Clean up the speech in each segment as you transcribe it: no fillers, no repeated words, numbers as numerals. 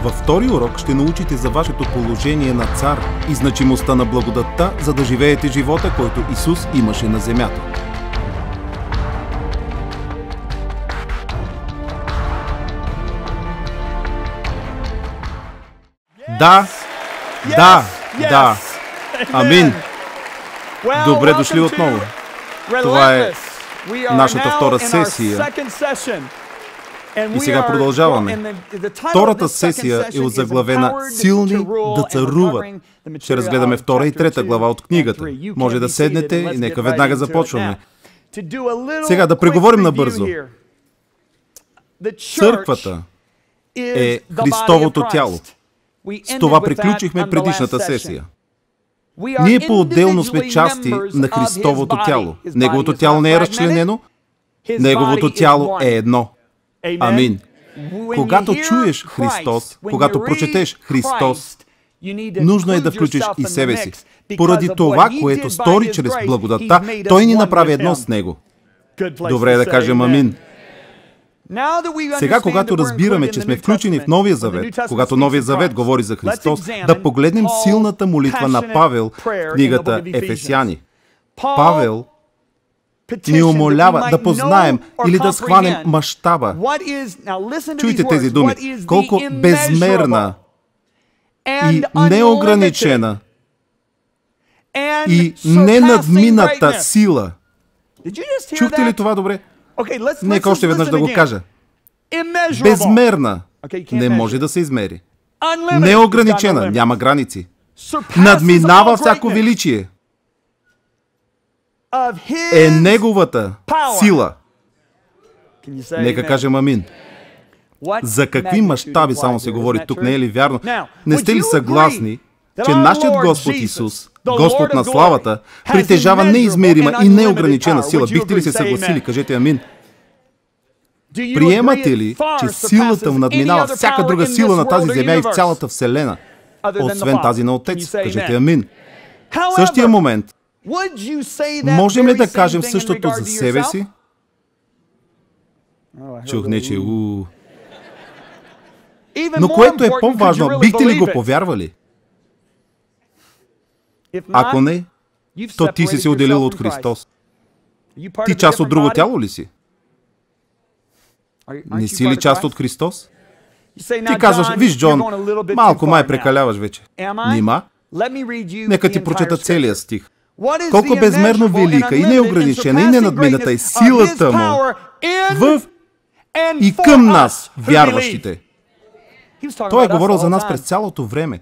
Във втори урок ще научите за вашето положение на цар и значимостта на благодатта, за да живеете живота, който Исус имаше на земята. Да. Амин. Добре дошли отново. Това е нашата втора сесия. И сега продължаваме. Втората сесия е озаглавена "Силни да царуват". Ще разгледаме втора и трета глава от книгата. Може да седнете и нека веднага започваме. Сега да преговорим набързо. Църквата е Христовото тяло. С това приключихме предишната сесия. Ние по-отделно сме части на Христовото тяло. Неговото тяло не е разчленено, Неговото тяло е едно. Амин. Когато чуеш Христос, когато прочетеш Христос, нужно е да включиш и себе си. Поради това, което стори чрез благодатта, Той ни направи едно с Него. Добре е да кажем амин. Сега, когато разбираме, че сме включени в Новия Завет, когато Новия Завет говори за Христос, да погледнем силната молитва на Павел в книгата Ефесяни. Павел ни умолява да познаем или да схванем мащаба. Чуйте тези думи. Колко безмерна и неограничена и ненадмината сила. Чухте ли това добре? Нека още веднъж да го кажа. Безмерна не може да се измери. Неограничена, няма граници. Надминава всяко величие. Е Неговата сила. Нека кажем амин. За какви мащаби само се говори тук, не е ли вярно? Не сте ли съгласни, че нашият Господ Исус, Господ на славата, притежава неизмерима и неограничена сила? Бихте ли се съгласили? Кажете амин. Приемате ли, че силата му надминава всяка друга сила на тази земя и в цялата вселена, освен тази на Отец? Кажете амин. В същия момент, можем ли да кажем същото за себе си? Чух нече Но което е по-важно, бихте ли го повярвали? Ако не, то ти си се отделил от Христос. Ти част от друго тяло ли си? Не си ли част от Христос? Ти казваш, виж, Джон, малко май прекаляваш вече. Нима? Нека ти прочета целия стих. Колко безмерно велика и неограничена и ненадмината е силата му в и към нас, вярващите. Той е говорил за нас през цялото време.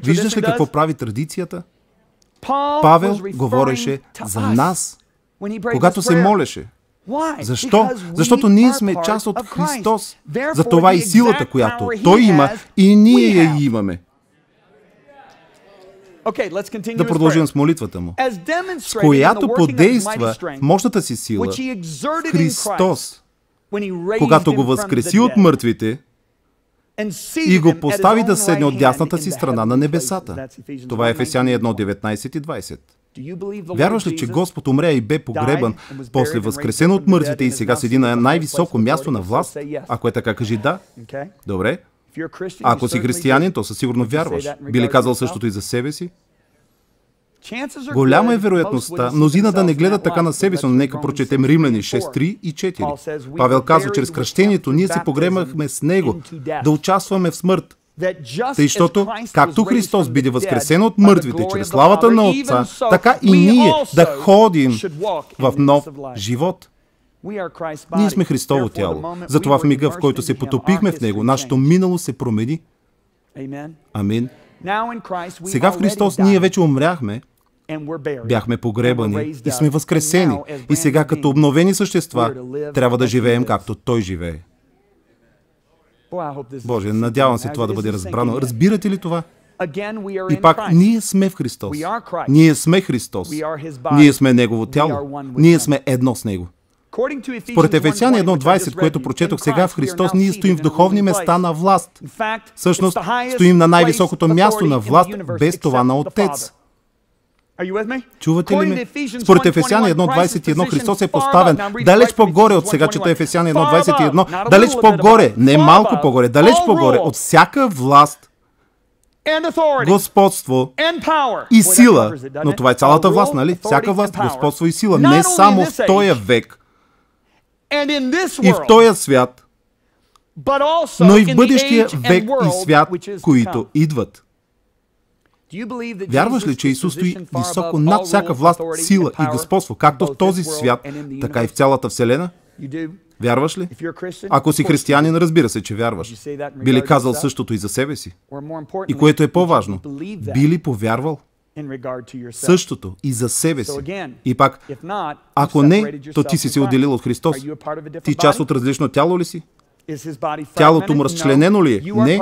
Виждаш ли какво прави традицията? Павел говореше за нас, когато се молеше. Защо? Защото ние сме част от Христос. Затова и силата, която Той има, и ние я имаме. Да продължим с молитвата му, с която подейства в мощната си сила Христос, когато го възкреси от мъртвите и го постави да седне от дясната си страна на небесата. Това е Ефесяни 1, 19 и 20. Вярваш ли, че Господ умря и бе погребан, после възкресен от мъртвите и сега седи на най-високо място на власт? Ако е така, кажи да. Добре. Ако си християнин, то със сигурно вярваш. Би ли казал същото и за себе си? Голяма е вероятността мнозина да не гледат така на себе си, но нека прочетем Римляни 6, 3 и 4. Павел казва, чрез кръщението ние се погребахме с Него, да участваме в смърт. Тъй, защото, както Христос биде възкресен от мъртвите чрез славата на Отца, така и ние да ходим в нов живот. Ние сме Христово тяло. Затова в мига, в който се потопихме в Него, нашето минало се промени. Амин. Сега в Христос ние вече умряхме, бяхме погребани и сме възкресени. И сега като обновени същества трябва да живеем както Той живее. Боже, надявам се това да бъде разбрано. Разбирате ли това? И пак, ние сме в Христос. Ние сме Христос. Ние сме Негово тяло. Ние сме едно с Него. Според Ефесяни 1.20, което прочетох сега в Христос, ние стоим в духовни места на власт. Всъщност, стоим на най-високото място на власт, без това на Отец. Чувате ли ме? Според Ефесяни 1.21 Христос е поставен далеч по-горе от сега чета Ефесяни 1.21, далеч по-горе, не малко по-горе, далеч по-горе от всяка власт, господство и сила. Но това е цялата власт, нали? Всяка власт, господство и сила. Не само в този век и в този свят, но и в бъдещия век и свят, които идват. Вярваш ли, че Исус стои високо над всяка власт, сила и господство, както в този свят, така и в цялата Вселена? Вярваш ли? Ако си християнин, разбира се, че вярваш. Би ли казал същото и за себе си? И което е по-важно, би ли повярвал същото и за себе си? И пак, ако не, то ти си се отделил от Христос. Ти част от различно тяло ли си? Тялото му разчленено ли е? Не.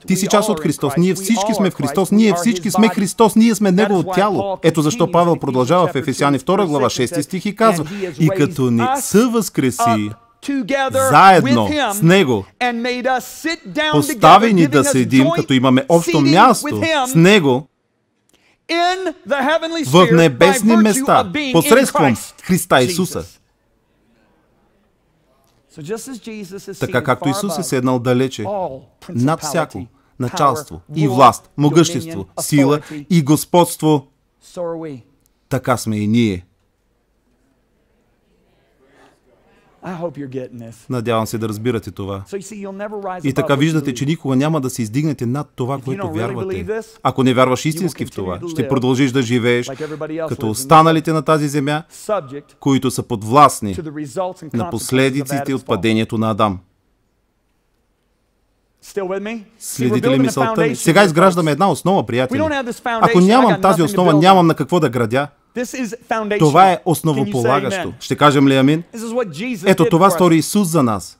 Ти си част от Христос. Ние всички сме в Христос. Ние всички сме Христос. Ние сме Негово тяло. Ето защо Павел продължава в Ефесяни 2 глава 6 стих и казва: и като ни съвъзкреси заедно с Него, поставени да седим, като имаме общо място с Него в небесни места, посредством Христа Исуса. Така както Исус е седнал далече над всяко началство и власт, могъщество, сила и господство, така сме и ние. Надявам се да разбирате това. И така виждате, че никога няма да се издигнете над това, което вярвате. Ако не вярваш истински в това, ще продължиш да живееш като останалите на тази земя, които са подвластни на последиците от падението на Адам. Следите ли мисълта ми? Сега изграждаме една основа, приятели. Ако нямам тази основа, нямам на какво да градя. Това е основополагащо. Ще кажем ли амин? Ето това стори Исус за нас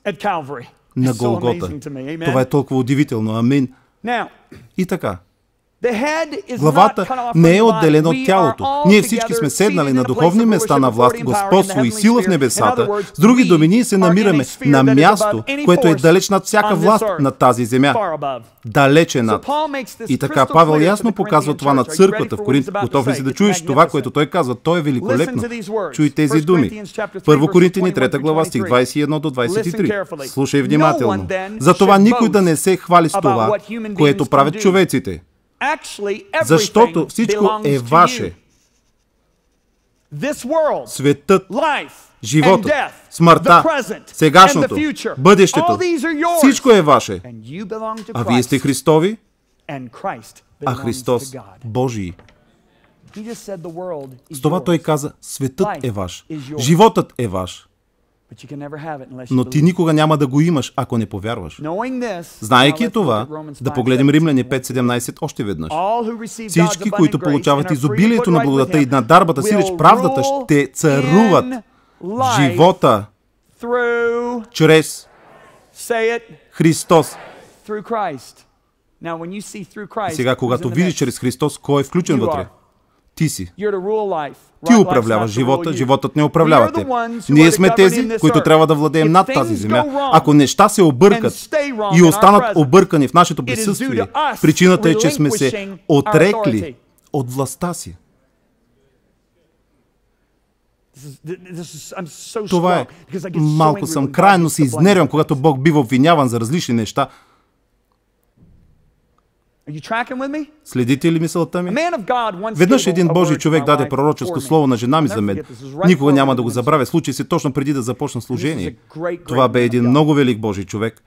на Голгота. Това е толкова удивително. Амин. И така. Главата не е отделена от тялото. Ние всички сме седнали на духовни места на власт, господство и сила в небесата. С други думи, ние се намираме на място, което е далеч над всяка власт на тази земя. Далече над. И така Павел ясно показва това на църквата в Коринт. Готов ли си да чуеш това, което той казва? То е великолепно. Чуй тези думи. 1 Коринтияни 3 глава, стих 21 до 23. Слушай внимателно. Затова никой да не се хвали с това, което правят човеците. Защото всичко е ваше. Светът, животът, смъртта, сегашното, бъдещето, всичко е ваше. А вие сте Христови, а Христос Божий. С това той каза: светът е ваш, животът е ваш. Но ти никога няма да го имаш, ако не повярваш. Знаейки това, да погледнем Римляни 5.17 още веднъж. Всички, които получават изобилието на благодата и на дарбата си реч правдата, ще царуват в живота чрез Христос. Сега, когато видиш чрез Христос, кой е включен вътре? Ти си. Ти управляваш живота, животът не управлява те. Ние сме тези, които трябва да владеем над тази земя. Ако неща се объркат и останат объркани в нашето присъствие, причината е, че сме се отрекли от властта си. Това е. Малко съм крайно се изнервям, когато Бог бива обвиняван за различни неща. Следите ли мисълта ми? Веднъж един Божий човек даде пророческо слово на жена ми за мен. Никога няма да го забравя. Случи се точно преди да започна служение. Това бе един много велик Божий човек.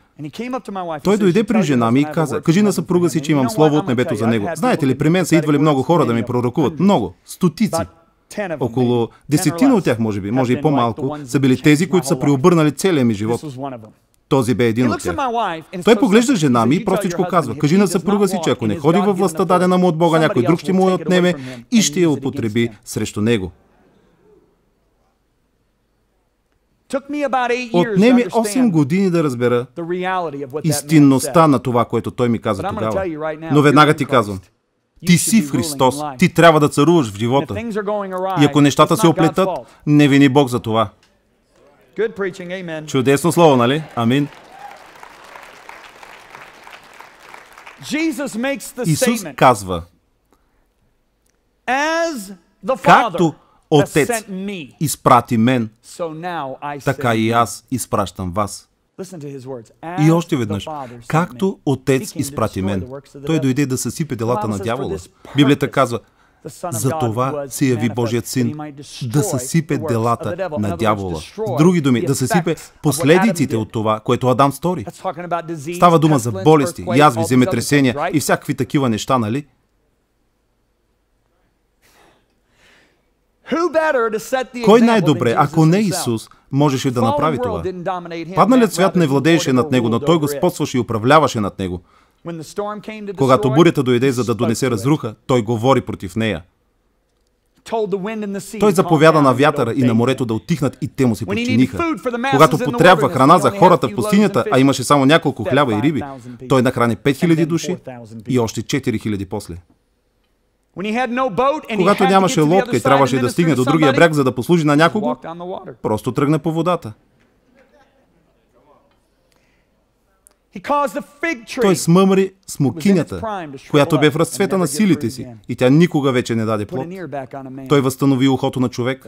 Той дойде при жена ми и каза: кажи на съпруга си, че имам слово от небето за него. Знаете ли, при мен са идвали много хора да ми пророкуват. Много. Стотици. Около 10 от тях, може би, може и по-малко, са били тези, които са преобърнали целия ми живот. Този бе един от тях. Той поглежда жена ми и простичко казва: кажи на съпруга си, че ако не ходи във властта дадена му от Бога, някой друг ще му я отнеме и ще я употреби срещу него. Отнеми 8 години да разбера истинността на това, което той ми каза тогава. Но веднага ти казвам: ти си в Христос. Ти трябва да царуваш в живота. И ако нещата се оплетат, не вини Бог за това. Чудесно слово, нали? Амин. Исус казва: Както Отец изпрати мен, така и аз изпращам вас. И още веднъж, както Отец изпрати мен, Той дойде да съсипе делата на дявола. Библията казва, за това се яви Божият Син, да съсипе делата на дявола. С други думи, да съсипе последиците от това, което Адам стори. Става дума за болести, язви, земетресения и всякакви такива неща, нали? Кой най-добре, ако не Исус, можеше да направи това? Падналият свят не владееше над него, но Той господстваше и управляваше над него. Когато бурята дойде, за да донесе разруха, Той говори против нея. Той заповяда на вятъра и на морето да утихнат и те му се подчиниха. Когато потрябва храна за хората в пустинята, а имаше само няколко хляба и риби, Той нахрани 5000 души и още 4000 после. Когато нямаше лодка и трябваше да стигне до другия бряг, за да послужи на някого, просто тръгна по водата. Той смъмри смокинята, която бе в разцвета на силите си, и тя никога вече не даде плод. Той възстанови ухото на човек,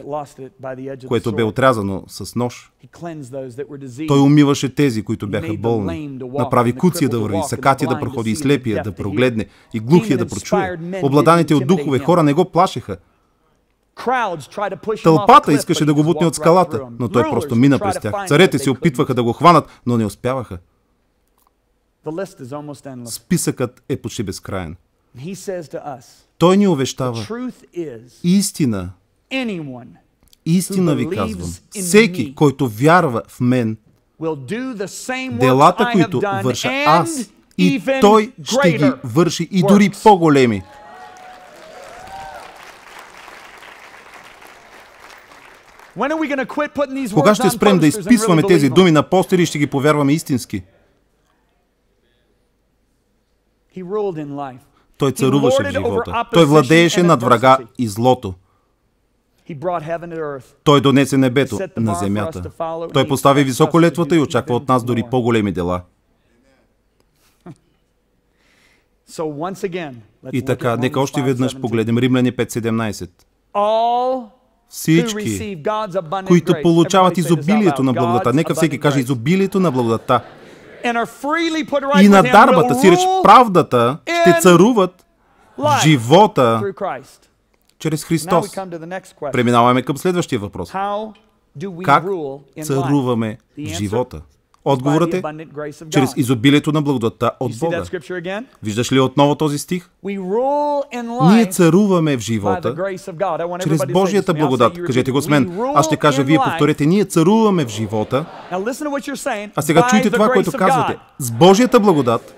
което бе отрязано с нож. Той умиваше тези, които бяха болни. Направи куция да върви, сакати да проходи, и слепия да прогледне, и глухия да прочуе. Обладаните от духове хора не го плашеха. Тълпата искаше да го бутне от скалата, но той просто мина през тях. Царете се опитваха да го хванат, но не успяваха. Списъкът е почти безкраен. Той ни увещава: истина, истина ви казвам, всеки, който вярва в мен, делата, които върша аз, и той ще ги върши и дори по-големи. Кога ще спрем да изписваме тези думи на постери и ще ги повярваме истински? Той царуваше в живота. Той владееше над врага и злото. Той донесе небето на земята. Той постави високо летвата и очаква от нас дори по-големи дела. И така, нека още веднъж погледнем Римляни 5:17. Всички, които получават изобилието на благодата, нека всеки каже изобилието на благодата, и на дарбата си реч правдата, ще царуват в живота чрез Христос. Преминаваме към следващия въпрос. Как царуваме в живота? Отговорът е чрез изобилието на благодата от Бога. Виждаш ли отново този стих? Ние царуваме в живота чрез Божията благодат. Кажете го с мен. Аз ще кажа, вие повторете. Ние царуваме в живота. А сега чуйте това, което казвате. С Божията благодат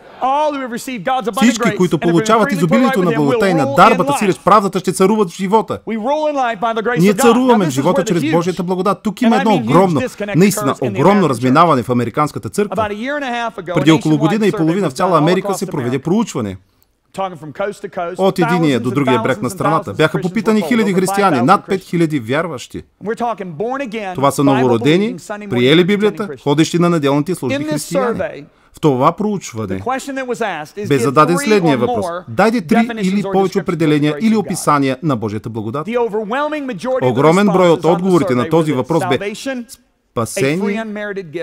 всички, които получават изобилието на благодата и на дарбата си, реч правдата, ще царуват в живота. Ние царуваме в живота чрез Божията благодат. Тук има едно огромно, наистина огромно разминаване в американската църква. Преди около година и половина в цяла Америка се проведе проучване. От единия до другия бряг на страната бяха попитани хиляди християни, над 5000 вярващи. Това са новородени, приели Библията, ходещи на неделните служби християни. В това проучване бе зададен следния въпрос. Дайте 3 или повече определения или описания на Божията благодат. Огромен брой от отговорите на този въпрос бе спасение,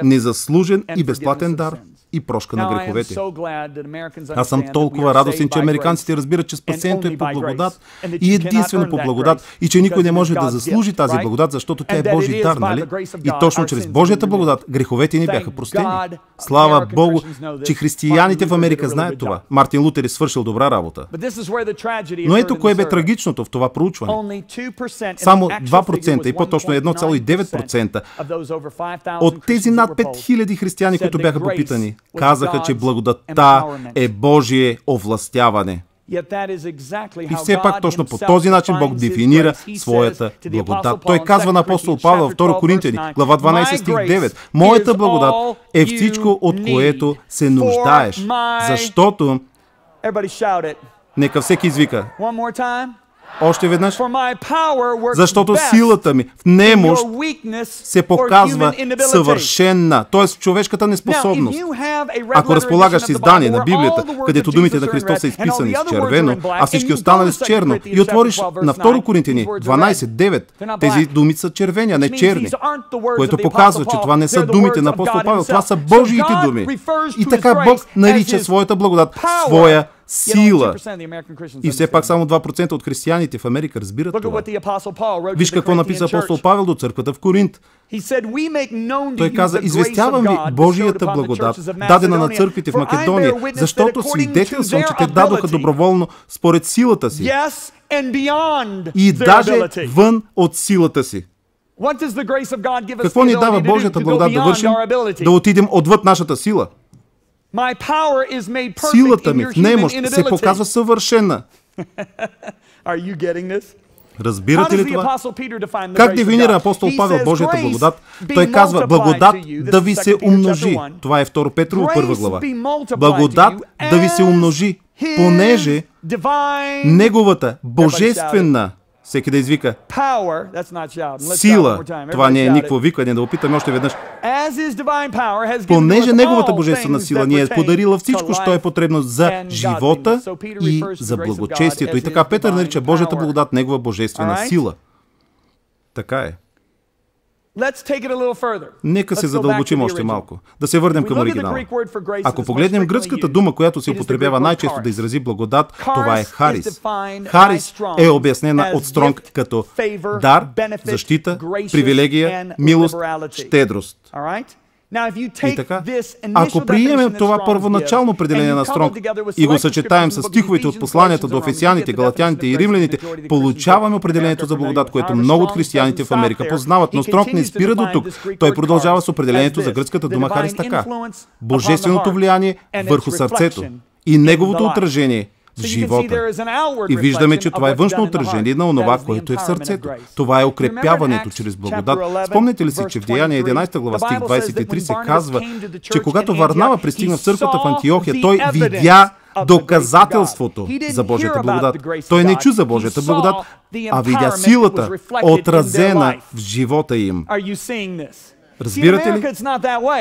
незаслужен и безплатен дар и прошка на греховете. Аз съм толкова радостен, че американците разбират, че спасението е по благодат и единствено по благодат и че никой не може да заслужи тази благодат, защото тя е Божий дар, нали? И точно чрез Божията благодат греховете ни бяха простени. Слава Богу, че християните в Америка знаят това. Мартин Лутер е свършил добра работа. Но ето кое бе трагичното в това проучване. Само 2% и по-точно 1,9% от тези над 5000 християни, които бяха попитани, казаха, че благодатта е Божие овластяване. И все пак точно по този начин Бог дефинира своята благодат. Той казва на апостол Павел в 2 Коринтияни, глава 12, стих 9: моята благодат е всичко, от което се нуждаеш. Защото... Нека всеки извика. Още веднъж. Защото силата ми в немощ се показва съвършенна, т.е. човешката неспособност. Ако разполагаш с издание на Библията, където думите на Христос са изписани с червено, а всички останали с черно, и отвориш на 2 Коринтияни 12:9, тези думи са червени, а не черни, което показва, че това не са думите на апостол Павел, това са Божиите думи. И така Бог нарича своята благодат своя сила. И все пак само 2% от християните в Америка разбират това. Виж какво написа апостол Павел до църквата в Коринт. Той каза: известявам ви Божията благодат, дадена на църквите в Македония, защото свидетелствам, че те дадоха доброволно според силата си и даже вън от силата си. Какво ни дава Божията благодат да вършим? Да отидем отвъд нашата сила. Силата ми в немощ се показва съвършена. Разбирате ли това? Как дефинира апостол Павел Божията благодат? Той казва: благодат да ви се умножи. Това е 2 Петрово 1 глава. Благодат да ви се умножи, понеже неговата божествена, всеки да извика, сила, това не е никакво викане, да опитаме още веднъж. Понеже неговата божествена сила ни е подарила всичко, що е потребно за живота и за благочестието. И така Петър нарича Божията благодат негова божествена сила. Така е. Нека се задълбочим още малко. Да се върнем към оригинала. Ако погледнем гръцката дума, която се употребява най-често да изрази благодат, това е харис. Харис е обяснена от Стронг като дар, защита, привилегия, милост, щедрост. И така, ако приемем това първоначално определение на Стронг и го съчетаем с стиховете от посланията до Ефесяните, Галатяните и Римляните, получаваме определението за благодат, което много от християните в Америка познават, но Стронг не спира до тук. Той продължава с определението за гръцката дума харис така: божественото влияние върху сърцето и неговото отражение в живота. И виждаме, че това е външно отражение на онова, което е в сърцето. Това е укрепяването чрез благодат. Спомняте ли си, че в Деяния 11 глава стих 23 се казва, че когато Варнава пристигна в църквата в Антиохия, той видя доказателството за Божията благодат. Той не чу за Божията благодат, а видя силата, отразена в живота им. Разбирате ли?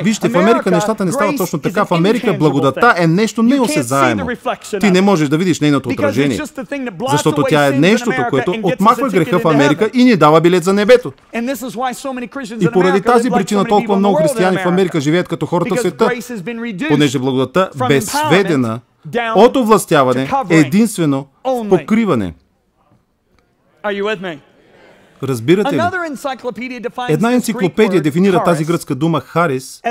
Вижте, в Америка нещата не стават точно така. В Америка благодата е нещо неосезаемо. Ти не можеш да видиш нейното отражение, защото тя е нещото, което отмахва греха в Америка и ни дава билет за небето. И поради тази причина толкова много християни в Америка живеят като хората в света, понеже благодата бе сведена от овластяване единствено в покриване. Разбирате ли? Една енциклопедия дефинира тази гръцка дума харис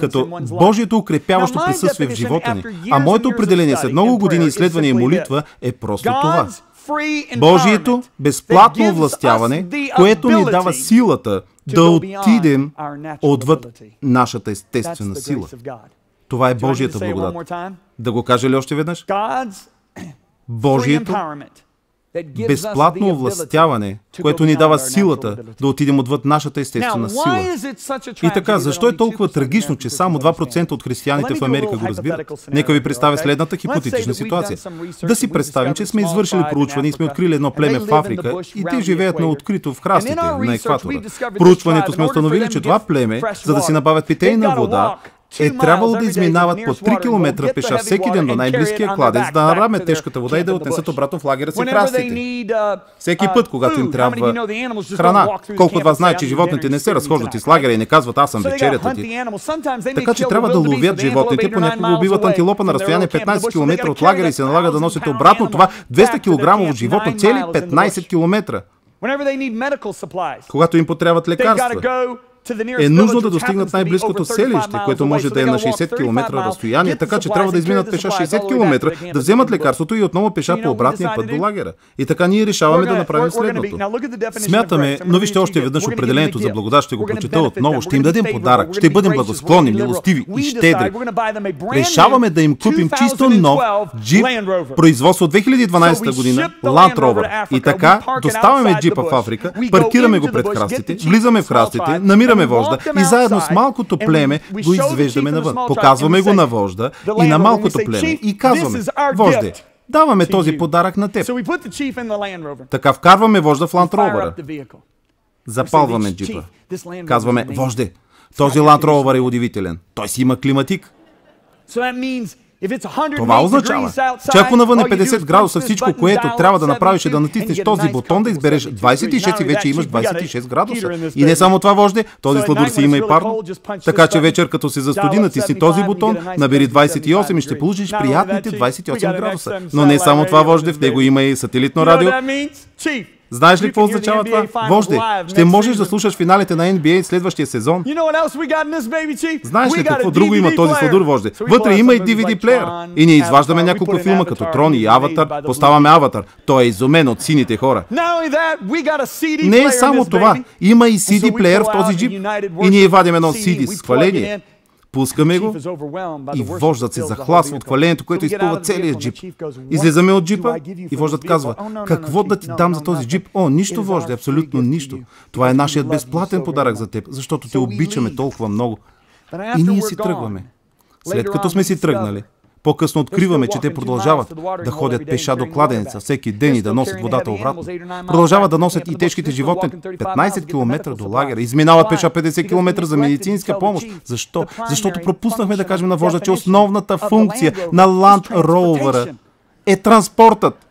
като Божието укрепяващо присъствие в живота ни. А моето определение след много години изследване и молитва е просто това: Божието безплатно овластяване, което ни дава силата да отидем отвъд нашата естествена сила. Това е Божията благодат. Да го кажа ли още веднъж? Божието безплатно овластяване, което ни дава силата да отидем отвъд нашата естествена сила. И така, защо е толкова трагично, че само 2% от християните в Америка го разбират? Нека ви представя следната хипотетична ситуация. Да си представим, че сме извършили проучване и сме открили едно племе в Африка и те живеят на открито в храстите на екватора. В проучването сме установили, че това племе, за да си набавят питейна вода, е трябвало да изминават по 3 км пеша всеки ден до най-близкия кладенец, да нарамят тежката вода и да отнесат обратно в лагера си храстите. Всеки път, когато им трябва храна. Колко от вас знае, че животните не се разхождат из лагера и не казват: аз съм вечерята ти. Така че трябва да ловят животните, понякога убиват антилопа на разстояние 15 км от лагера и се налага да носят обратно това 200 кг животно цели 15 км. Когато им потребват лекарства, е нужно да достигнат най-близкото селище, което може да е на 60 км разстояние, така че трябва да изминат пеша 60 км, да вземат лекарството и отново пеша по обратния път до лагера. И така ние решаваме да направим следното. Смятаме, но вижте още веднъж определението за благодат, ще го прочета отново, ще им дадем подарък, ще бъдем благосклонни, милостиви и щедри. Решаваме да им купим чисто нов джип, производство от 2012 година, Land Rover. И така доставяме джипа в Африка, паркираме го пред храстите, влизаме в храстите, намираме вожда и заедно с малкото племе го извеждаме навън. Показваме го на вожда и на малкото племе и казваме: вожде, даваме този подарък на теб. Така вкарваме вожда в Land Rover. Запалваме джипа. Казваме, вожде, този Land Rover е удивителен. Той си има климатик. Това означава, че ако навън е 50 градуса, всичко, което трябва да направиш е да натиснеш този бутон, да избереш 26 и вече имаш 26 градуса. И не само това, вожде, този сладур си има и парно. Така че вечер, като се застуди, натисни този бутон, набери 28 и ще получиш приятните 28 градуса. Но не само това, вожде, в него има и сателитно радио. Знаеш ли какво означава това? Вожде, ще можеш да слушаш финалите на NBA следващия сезон. Знаеш ли какво друго има този сладур, вожде? Вътре има и DVD плеер. И ние изваждаме няколко филма, като Трон и Аватар. Поставяме Аватар. Той е изумен от сините хора. Не е само това. Има и CD плеер в този джип. И ние вадим едно CD с хваление. Пускаме го и вождат се захласва от хвалението, което изпълва целият джип. Излезаме от джипа и вождат казва, какво да ти дам за този джип? О, нищо, вожде, абсолютно нищо. Това е нашият безплатен подарък за теб, защото те обичаме толкова много. И ние си тръгваме. След като сме си тръгнали, по-късно откриваме, че те продължават да ходят пеша до кладенеца всеки ден и да носят водата обратно. Продължават да носят и тежките животни 15 км до лагера. Изминават пеша 50 км за медицинска помощ. Защо? Защото пропуснахме да кажем на вожда, че основната функция на Land Rover е транспортът.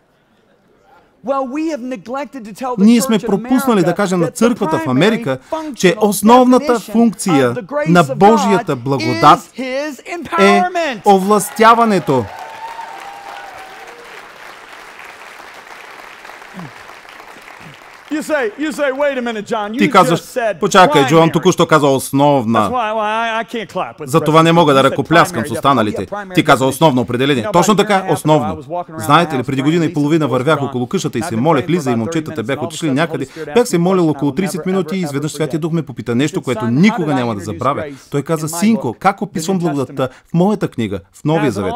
Ние сме пропуснали да кажем на църквата в Америка, че основната функция на Божията благодат е овластяването. Ти казваш, почакай, Джоан току-що каза основна. Затова не мога да ръкопляскам с останалите. Ти каза основно определение. Точно така, основно. Знаете ли, преди година и половина вървях около къщата и се молех, Лиза и момчетата бяха отишли някъде. Бях се молил около 30 минути и изведнъж Святия Дух ме попита нещо, което никога няма да забравя. Той каза, синко, как описвам благодатта в моята книга, в Новия завет?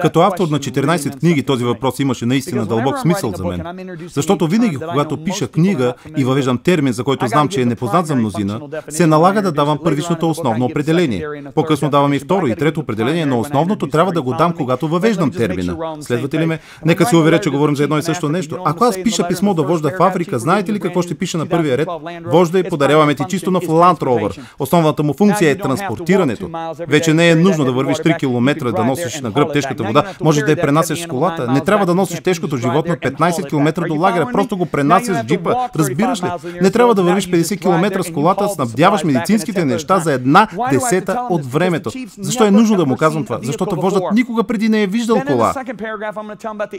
Като автор на 14 книги, този въпрос имаше наистина дълбок смисъл за мен. Защото винаги, когато пиша книга и въвеждам термин, за който знам, че е непознат за мнозина, се налага да давам първичното основно определение. По-късно давам и второ и трето определение, но основното трябва да го дам, когато въвеждам термина. Следвате ли ме? Нека се уверя, че говорим за едно и също нещо. Ако аз пиша писмо до вожда в Африка, знаете ли какво ще пиша на първия ред? Вожда, подаряваме ти чисто нов Land Rover. Основната му функция е транспортирането. Вече не е нужно да вървиш 3 км да носиш на гръб тежката вода, можеш да я пренасяш с колата. Не трябва да носиш тежкото животно 15 км до лагера, просто го пренасяш с джипа. Разбираш ли? Не трябва да вървиш 50 км с колата, снабдяваш медицинските неща за 1/10 от времето. Защо е нужно да му казвам това? Защото вождат никога преди не е виждал кола.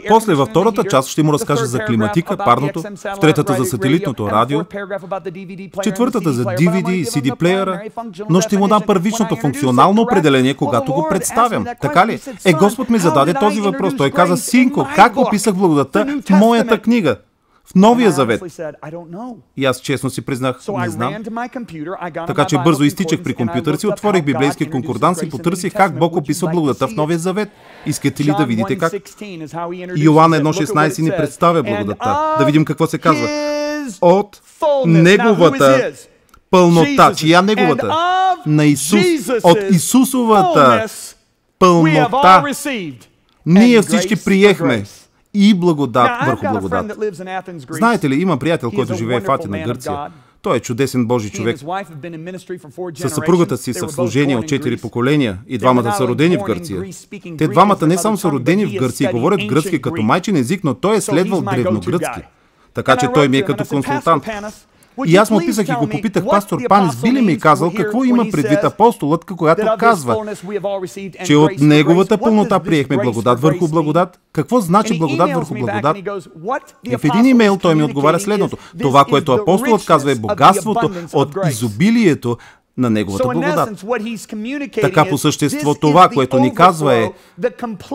После във втората част ще му разкажа за климатика, парното, в третата за сателитното радио, в четвъртата за DVD и CD плеера, но ще му дам първичното функционално определение, когато го представям. Така ли? Господ ми зададе този въпрос. Той каза, синко, как описах благодатта в моята книга? В Новия завет. И аз честно си признах, не знам. Така че бързо изтичах при компютъра си, отворих библейски конкорданс и потърсих как Бог описва благодатта в Новия завет. Искате ли да видите как? Йоан 1.16 ни представя благодатта. Да видим какво се казва. От неговата пълнота. Чия неговата? На Исус. От Исусовата пълнота. Ние всички приехме и благодат върху благодат. Знаете ли, има приятел, който живее в Атина, Гърция. Той е чудесен Божий човек. Със съпругата си са в служение от 4 поколения и двамата са родени в Гърция. Те двамата не само са родени в Гърция и говорят гръцки като майчин език, но той е следвал древногръцки. Така че той ми е като консултант. И аз му писах и го попитах, пастор Панис, би ли ми казал какво има предвид апостолът, когато казва, че от неговата пълнота приехме благодат върху благодат? Какво значи благодат върху благодат? И в един имейл той ми отговаря следното. Това, което апостолът казва, е богатството от изобилието на неговата благодат. Така по същество това, което ни казва, е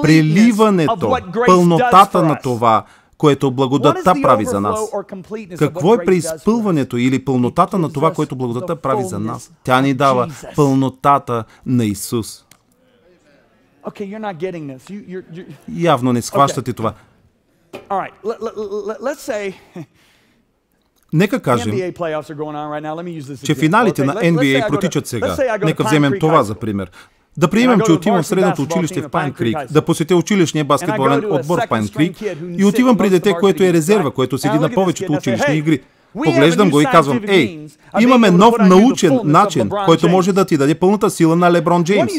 преливането, пълнотата на това, което благодатта прави за нас. Какво е преизпълването или пълнотата на това, което благодатта прави за нас? Тя ни дава пълнотата на Исус. Явно не схващате това. Нека кажем, че финалите на NBA протичат сега. Нека вземем това за пример. Да приемем, че отивам в средното училище в Пайн Крик, да посетя училищния баскетболен отбор в Пайн Крик и отивам при дете, което е резерва, което седи на повечето училищни игри. Поглеждам го и казвам, имаме нов научен начин, който може да ти даде пълната сила на Леброн Джеймс.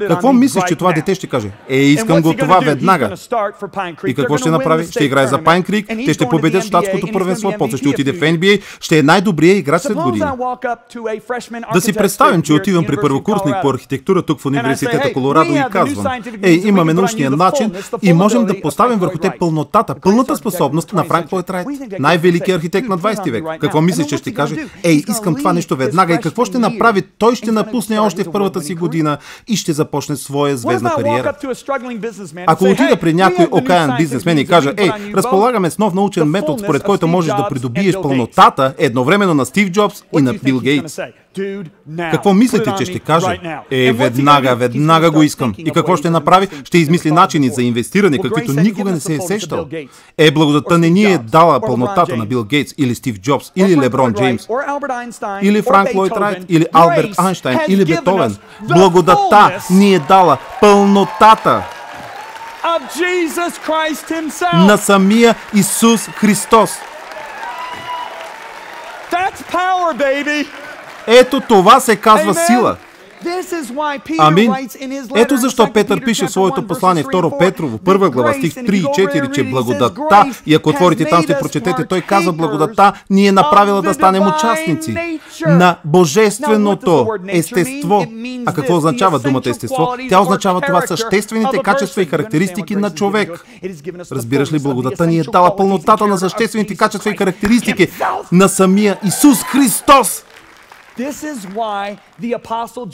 Какво мислиш, че това дете ще каже? Искам го това веднага. И какво ще направи? Ще играе за Пайн Крик, те ще победят щатското първенство, после ще отиде в NBA, ще е най-добрият играч след години. Да си представим, че отивам при първокурсник по архитектура тук в университета Колорадо и казвам, имаме научния начин и можем да поставим върху те пълнотата, пълната способност на Франк Лойд Райт, най-великият архитект на 20 век. Какво мислиш, че ще каже? Искам това нещо веднага. И какво ще направи? Той ще напусне още в първата си година и ще започне своя звездна кариера. Ако отида при някой окаян бизнесмен и кажа, разполагаме с нов научен метод, според който можеш да придобиеш пълнотата едновременно на Стив Джобс и на Бил Гейтс. Какво мислите, че ще каже? Веднага го искам. И какво ще направи? Ще измисли начини за инвестиране, каквито никога не се е сещал. Благодатта не ни е дала пълнотата на Бил Гейтс, или Стив Джобс, или Леброн Джеймс, или Франк Лойд Райт, или Алберт Айнщайн, или Бетовен. Благодатта ни е дала пълнотата на самия Исус Христос. Ето това се казва сила. Амин. Ето защо Петър пише в своето послание 2 Петрово, 1 глава, стих 3 и 4, че благодатта, и ако отворите там ще прочетете, той казва, благодатта ни е направила да станем участници на божественото естество. А какво означава думата естество? Тя означава това съществените качества и характеристики на човек. Разбираш ли, благодатта ни е дала пълнотата на съществените качества и характеристики на самия Исус Христос.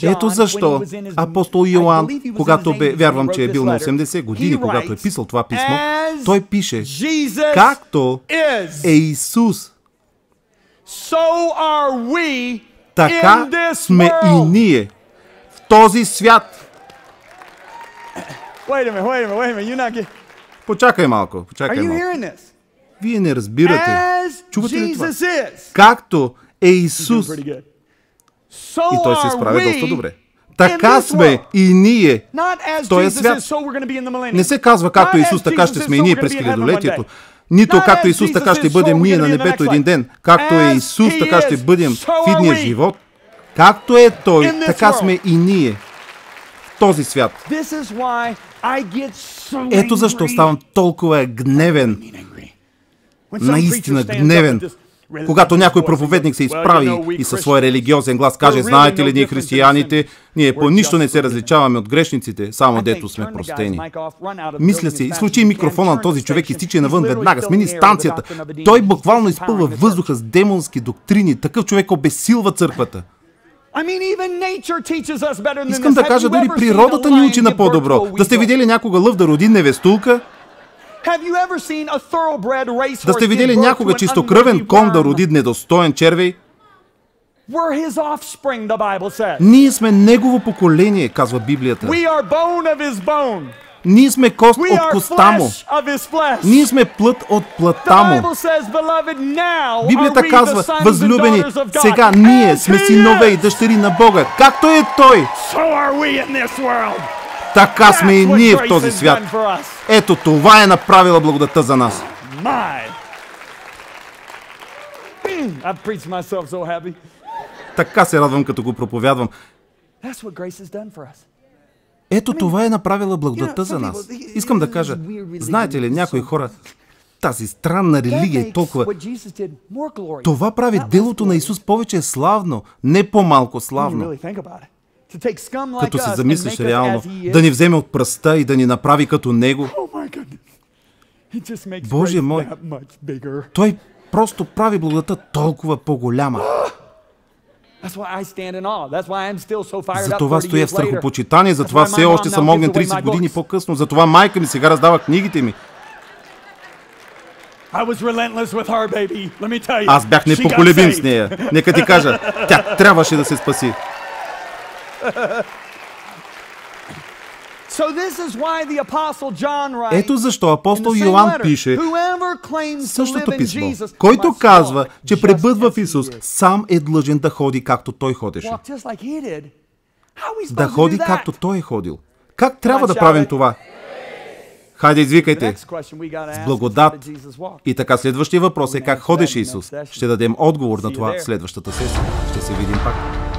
Ето защо апостол Йоан, когато вярвам, че е бил на 80 години, когато е писал това писмо, той пише, както е Исус, така сме и ние в този свят. Почакай малко. Вие не разбирате. Чувате ли това? Както е Исус. И той се справя доста добре. Така сме и ние в този свят. Не се казва както Исус, така ще сме и ние през хилядолетието. Нито както Исус, така ще бъдем ние на небето един ден. Както е Исус, така ще бъдем в идния живот. Както е Той, така сме и ние в този свят. Ето защо ставам толкова гневен. Наистина гневен. Когато някой проповедник се изправи и със своя религиозен глас каже, знаете ли, ние християните, ние по нищо не се различаваме от грешниците, само дето сме простени. Мисля си, изключи микрофона на този човек и стича навън веднага, смени станцията. Той буквално изпълва въздуха с демонски доктрини. Такъв човек обезсилва църквата. Искам да кажа, дори природата ни учи на по-добро. Да сте видели някога лъв да роди невестулка? Да сте видели някога чистокръвен кон да роди недостоен червей? Ние сме негово поколение, казва Библията. Ние сме кост от коста му. Ние сме плът от плътта му. Библията казва, възлюбени, сега ние сме синове и дъщери на Бога. Както е Той, така сме и ние в този свят. Ето това е направила благодатта за нас. Така се радвам, като го проповядвам. Ето това е направила благодатта за нас. Искам да кажа, знаете ли, някои хора, тази странна религия е толкова... Това прави делото на Исус повече славно, не по-малко славно. Като се замислиш реално, да ни вземе от пръста и да ни направи като Него. Боже мой, Той просто прави благодатта толкова по-голяма. Затова стоя в страхопочитание, затова все още съм огнен 30 години по-късно, затова майка ми сега раздава книгите ми. Аз бях непоколебим с нея. Нека ти кажа, тя трябваше да се спаси. Ето защо апостол Йоан пише същото писмо. Който казва, че пребъдва в Исус, сам е длъжен да ходи както Той ходеше. Да ходи както Той е ходил. Как трябва да правим това? Хайде, извикайте. С благодат. И така, следващия въпрос е как ходеше Исус. Ще дадем отговор на това в следващата сесия. Ще се видим пак.